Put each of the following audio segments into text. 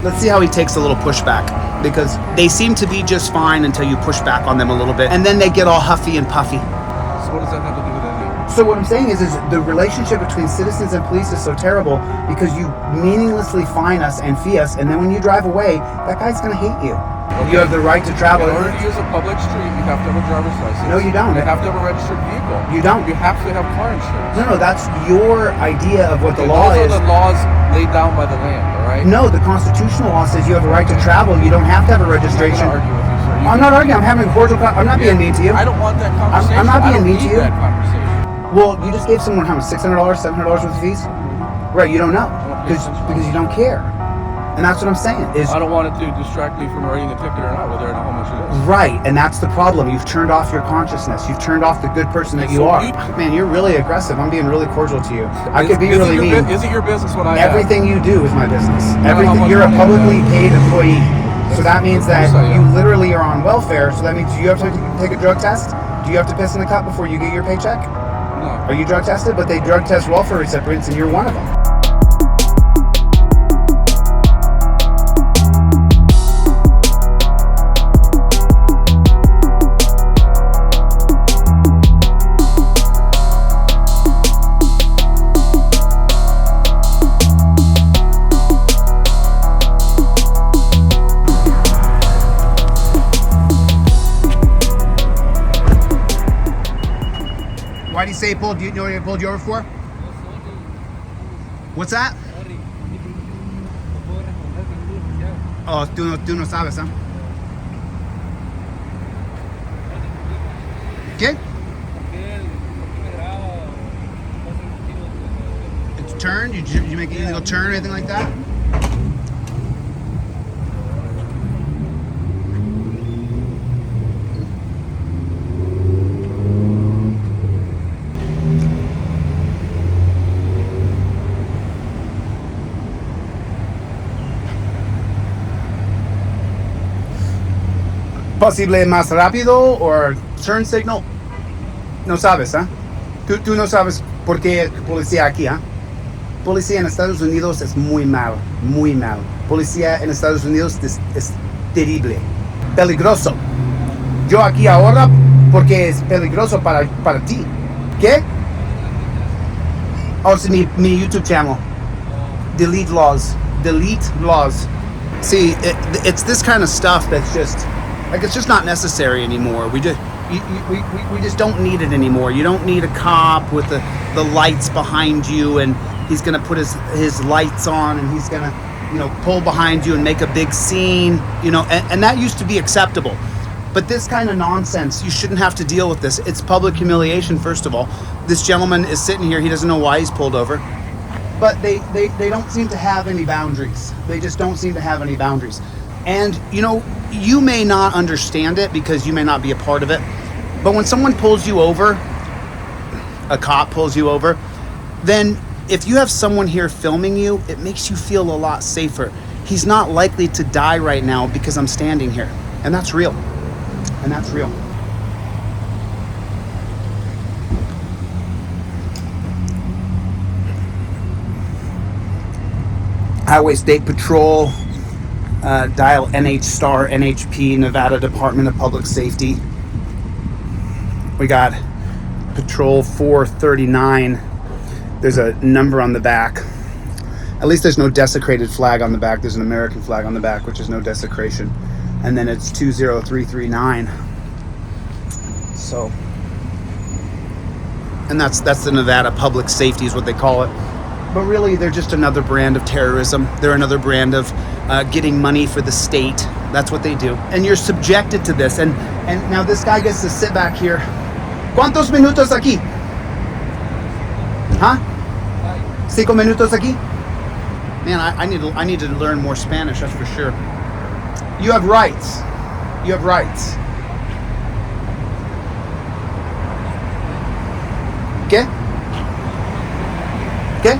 Let's see how he takes a little pushback, because they seem to be just fine until you push back on them a little bit, and then they get all huffy and puffy. So what does that have to do with anything? So what I'm saying is the relationship between citizens and police is so terrible because you meaninglessly fine us and fee us, and then when you drive away, that guy's gonna hate you. Okay. You have the right to travel. In order to use a public street, you have to have a driver's license. No, you don't. You have to have a registered vehicle. You don't. You have to have car insurance. No, that's your idea of what the law is. Those are the laws laid down by the land, all right? No, the constitutional law says you have a right to travel. You don't have to have a registration. I'm not argue with you, sir. I'm not arguing. I'm having a cordial. I'm not being mean to you. I don't want that conversation. I'm not being mean to you. That conversation. Well, you just gave someone how much? $600, $700 worth of fees? Right, you don't know because you don't care. And that's what I'm saying. I don't want it to distract me from writing a ticket or not, whether I know how much it is. Right, and that's the problem. You've turned off your consciousness. You've turned off the good person that you are. Man, you're really aggressive. I'm being really cordial to you. I could be really mean. Is it your business what I have? Everything you do is my business. Everything. You're a publicly paid employee. So that means that you literally are on welfare. So that means you have to take a drug test? Do you have to piss in the cup before you get your paycheck? No. Are you drug tested? But they drug test welfare recipients and you're one of them. Why do you say pulled? Do you know what he pulled you over for? What's that? Oh, tú no sabes, huh? ¿Qué? It's turned? You make an illegal turn or anything like that? Posible más rápido o turn signal. No sabes, ¿eh? Tú no sabes por qué policía aquí, ¿eh? Policía en Estados Unidos es muy mal, muy mal. Policía en Estados Unidos es terrible, peligroso. Yo aquí ahora porque es peligroso para ti. ¿Qué? Oh, es mi YouTube channel. Delete Lawz. See, it's this kind of stuff that's just like it's just not necessary anymore. We just don't need it anymore. You don't need a cop with the lights behind you and he's gonna put his lights on and he's gonna pull behind you and make a big scene, and that used to be acceptable. But this kind of nonsense, you shouldn't have to deal with this. It's public humiliation, first of all. This gentleman is sitting here, he doesn't know why he's pulled over. But they don't seem to have any boundaries. They just don't seem to have any boundaries. And you may not understand it because you may not be a part of it. But when someone pulls you over, a cop pulls you over, then if you have someone here filming you, it makes you feel a lot safer. He's not likely to die right now because I'm standing here. And that's real. And that's real. Highway State Patrol, dial NH* NHP, Nevada Department of Public Safety. We got Patrol 439. There's a number on the back. At least there's no desecrated flag on the back. There's an American flag on the back, which is no desecration. And then it's 20339. So, and that's the Nevada Public Safety is what they call it. But really, they're just another brand of terrorism. They're another brand of getting money for the state. That's what they do. And you're subjected to this. And now this guy gets to sit back here. ¿Cuántos minutos aquí? Huh? 5 minutos aquí? Man, I need to learn more Spanish, that's for sure. You have rights. You have rights. ¿Qué? ¿Qué?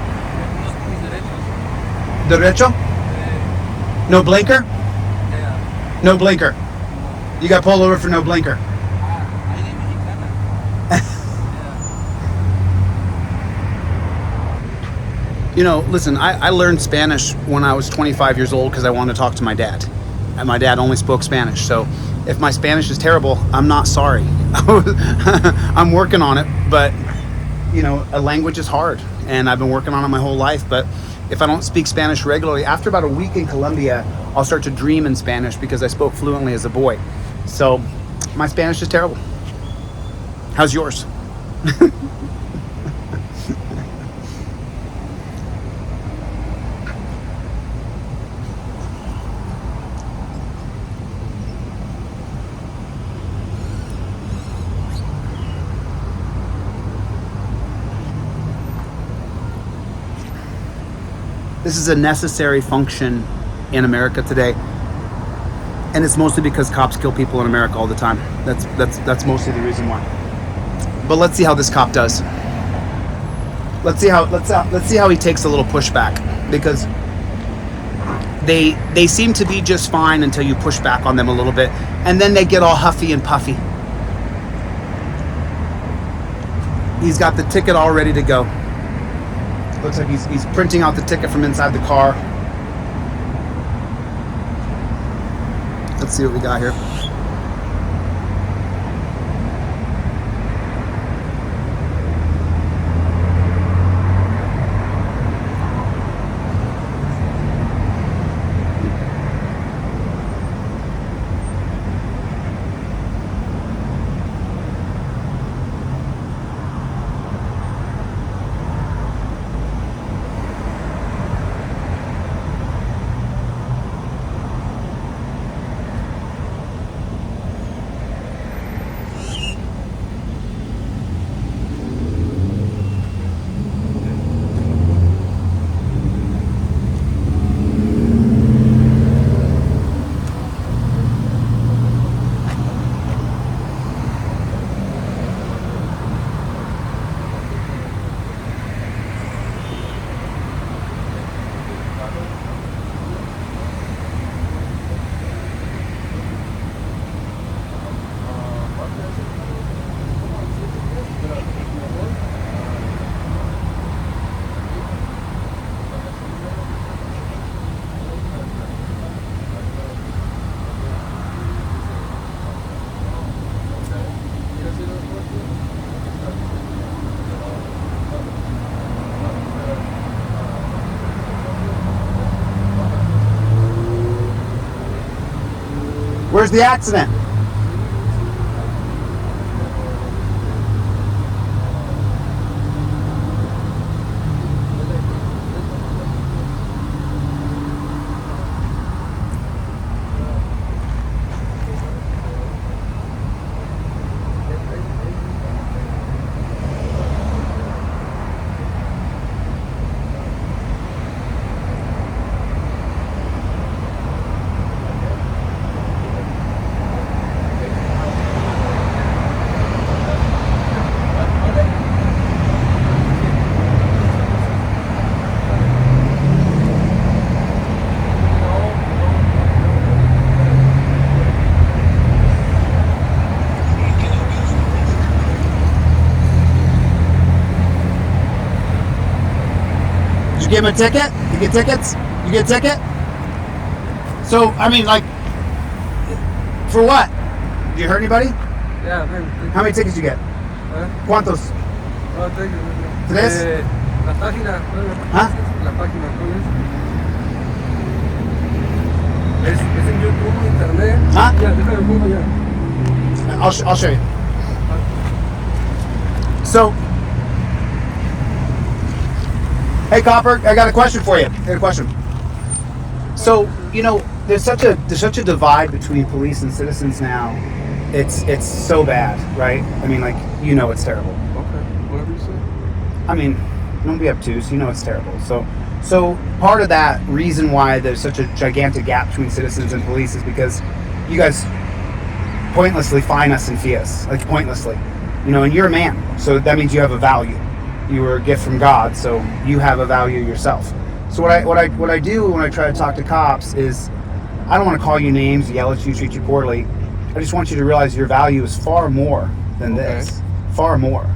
Derecho? No blinker? No blinker. You got pulled over for no blinker. Listen, I learned Spanish when I was 25 years old because I wanted to talk to my dad. And my dad only spoke Spanish. So if my Spanish is terrible, I'm not sorry. I'm working on it. But, a language is hard. And I've been working on it my whole life. But if I don't speak Spanish regularly, after about a week in Colombia, I'll start to dream in Spanish because I spoke fluently as a boy. So my Spanish is terrible. How's yours? This is a necessary function in America today, and it's mostly because cops kill people in America all the time. That's mostly the reason why. But let's see how this cop does. Let's see how he takes a little pushback, because they seem to be just fine until you push back on them a little bit, and then they get all huffy and puffy. He's got the ticket all ready to go. Looks like he's printing out the ticket from inside the car. Let's see what we got here. Where's the accident? You give him a ticket? You get tickets? You get a ticket? So, I mean, like, for what? Did you hurt anybody? Yeah, How many tickets you get? ¿Cuántos? ¿Tres? La página. ¿Ah? La página, ¿cuál es? Es en YouTube, internet. ¿Ah? Ya, déjame pongo ya. I'll show you. So, hey Copper, I got a question for you. I got a question. So, there's such a divide between police and citizens now. It's so bad, right? I mean, like, it's terrible. Okay, whatever you say. I mean, don't be obtuse. It's terrible. So part of that reason why there's such a gigantic gap between citizens and police is because you guys pointlessly fine us and fee us, like pointlessly, and you're a man, so that means you have a value. You were a gift from God, so you have a value yourself. So what I do when I try to talk to cops is, I don't want to call you names, yell at you, treat you poorly. I just want you to realize your value is far more than this, far more.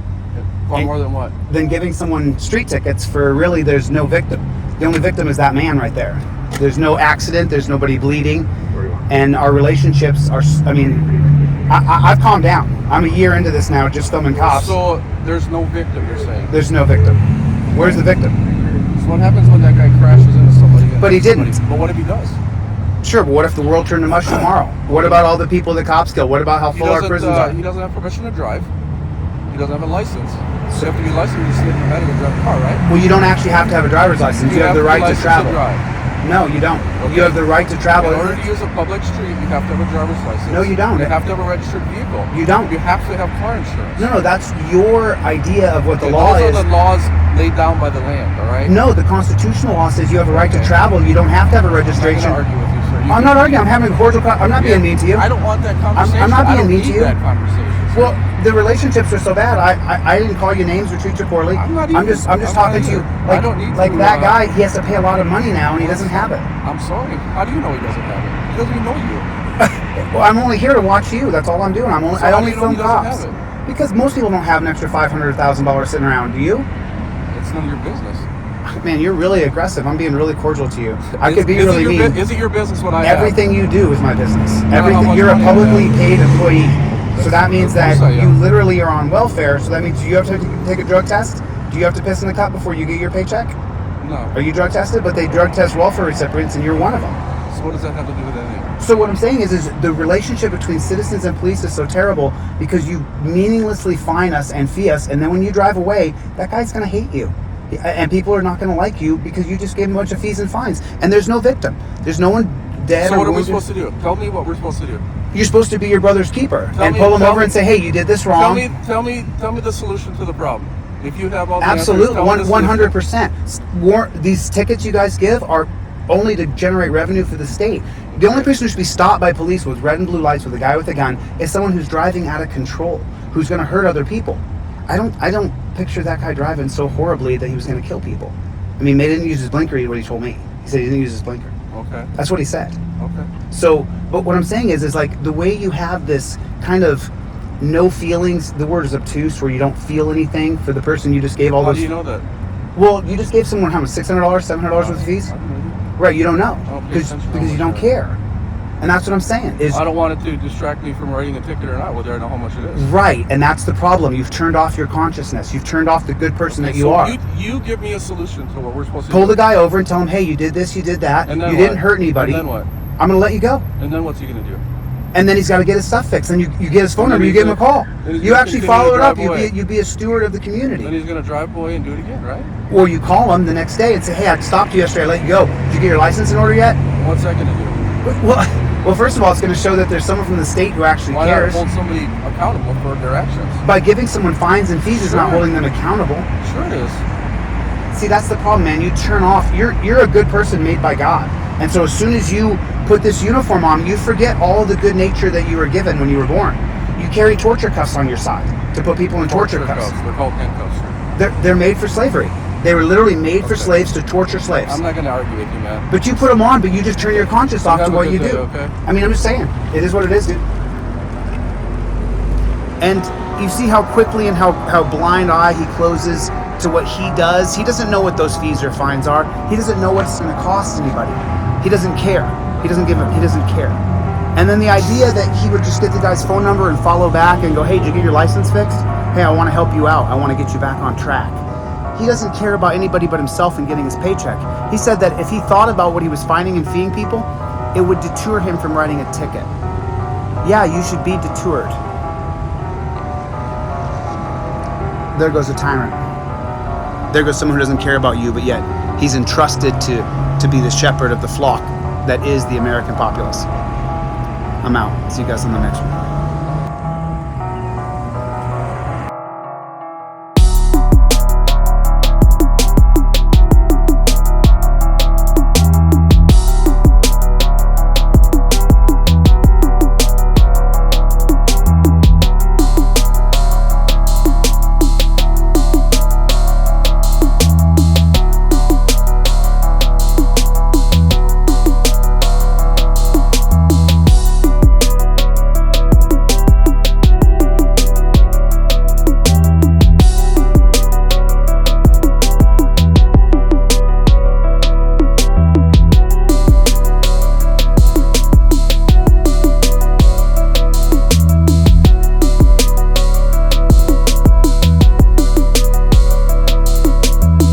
Far more than what? Than giving someone street tickets for really there's no victim. The only victim is that man right there. There's no accident, there's nobody bleeding, and our relationships are, I mean, I've calmed down. I'm a year into this now, just filming cops. So there's no victim, you're saying? There's no victim. Where's the victim? So what happens when that guy crashes into somebody? But he didn't. But what if he does? Sure, but what if the world turned to mush tomorrow? What about all the people the cops kill? What about how full our prisons are? He doesn't have permission to drive. He doesn't have a license. So you have to be licensed to sleep in bed and drive a car, right? Well, you don't actually have to have a driver's license. You have the right to travel. No, you don't. Okay. You have the right to travel. In order to use a public street, you have to have a driver's license. No, you don't. You have to have a registered vehicle. You don't. You have to have car insurance. No, that's your idea of what the Okay, law those is. are the laws laid down by the land, all right? No, the constitutional law says you have a right to travel. You don't have to have a registration. I'm not going to argue with you, sir. I'm not arguing. I'm having a cordial. I'm not being mean to you. I don't want that conversation. I'm not being I don't mean to need you. that conversation. Sir. Well, the relationships are so bad. I didn't call you names or treat you poorly. I'm just talking to you. I don't need like to, that guy. He has to pay a lot of money now, and he doesn't have it. I'm sorry. How do you know he doesn't have it? He doesn't even know you. Well, I'm only here to watch you. That's all I'm doing. I only film cops. Have it? Because most people don't have an extra $500,000 sitting around. Do you? It's none of your business. Man, you're really aggressive. I'm being really cordial to you. I could be really mean. Is it your business what I Everything you do is my business. how Everything. much You're a money I publicly have. paid employee. So that means Of course that I you am. literally are on welfare. So that means you have to take a drug test. Do you have to piss in the cup before you get your paycheck? No. Are you drug tested? But they drug test welfare recipients, and you're one of them. So what does that have to do with anything? So what I'm saying is the relationship between citizens and police is so terrible because you meaninglessly fine us and fee us, and then when you drive away, that guy's going to hate you. And people are not going to like you because you just gave him a bunch of fees and fines. And there's no victim. There's no one dead. So or what are we wounded. supposed to do? Tell me what we're supposed to do. You're supposed to be your brother's keeper and Tell pull him me- over and say, hey, you did this wrong. Tell me the solution to the problem. If you have all the Absolutely, answers, tell me the solution. 100%. These tickets you guys give are only to generate revenue for the state. The only person who should be stopped by police with red and blue lights with a guy with a gun is someone who's driving out of control, who's going to hurt other people. I don't picture that guy driving so horribly that he was going to kill people. I mean, he didn't use his blinker, is what he told me. He said he didn't use his blinker. Okay. That's what he said. Okay. So, but what I'm saying is like the way you have this kind of no feelings, the word is obtuse, where you don't feel anything for the person you just gave all How those. do you know that? Well, you just gave someone how much? $600, $700 worth of fees? Right, you don't know because you don't care, and that's what I'm saying. Is I don't want it to distract me from writing a ticket or not, whether I know how much it is. right, and that's the problem. You've turned off your consciousness. You've turned off the good person that you are. You give me a solution to what we're supposed to Pull do. the guy over and tell him, hey, you did this, you did that, And then you what? didn't hurt anybody. And then what? I'm gonna let you go. And then what's he gonna do? And then he's got to get his stuff fixed. And you get his phone And then number, you he's give him a gonna- call. then he's You gonna actually continue to follow it up. drive away. You'd be a steward of the Then community. he's gonna drive away and do it again, right? Or you call him the next day and say, hey, I stopped you yesterday, I let you go. Did you get your license in order yet? What's that gonna do? Well, first of all, it's going to show that there's someone from the state who actually Why cares. not hold somebody accountable for their actions? By giving someone fines and fees is not Sure. holding them accountable. Sure it is. See, that's the problem, man. You turn off. You're a good person made by God. And so as soon as you put this uniform on, you forget all the good nature that you were given when you were born. You carry torture cuffs on your side to put people in torture cuffs. They're called handcuffs. They're made for slavery. They were literally made for slaves to torture slaves. I'm not gonna argue with you, man. But you put them on, but you just turn your conscience off Have to a what good you day, do. okay? I mean, I'm just saying. It is what it is, dude. And you see how quickly and how blind eye he closes to what he does. He doesn't know what those fees or fines are. He doesn't know what it's going to cost anybody. He doesn't care. He doesn't care. And then the idea that he would just get the guy's phone number and follow back and go, hey, did you get your license fixed? Hey, I want to help you out. I want to get you back on track. He doesn't care about anybody but himself and getting his paycheck. He said that if he thought about what he was fining and feeing people, it would deter him from writing a ticket. Yeah, you should be detoured. There goes a tyrant. There goes someone who doesn't care about you, but yet he's entrusted to be the shepherd of the flock that is the American populace. I'm out. See you guys on the next one.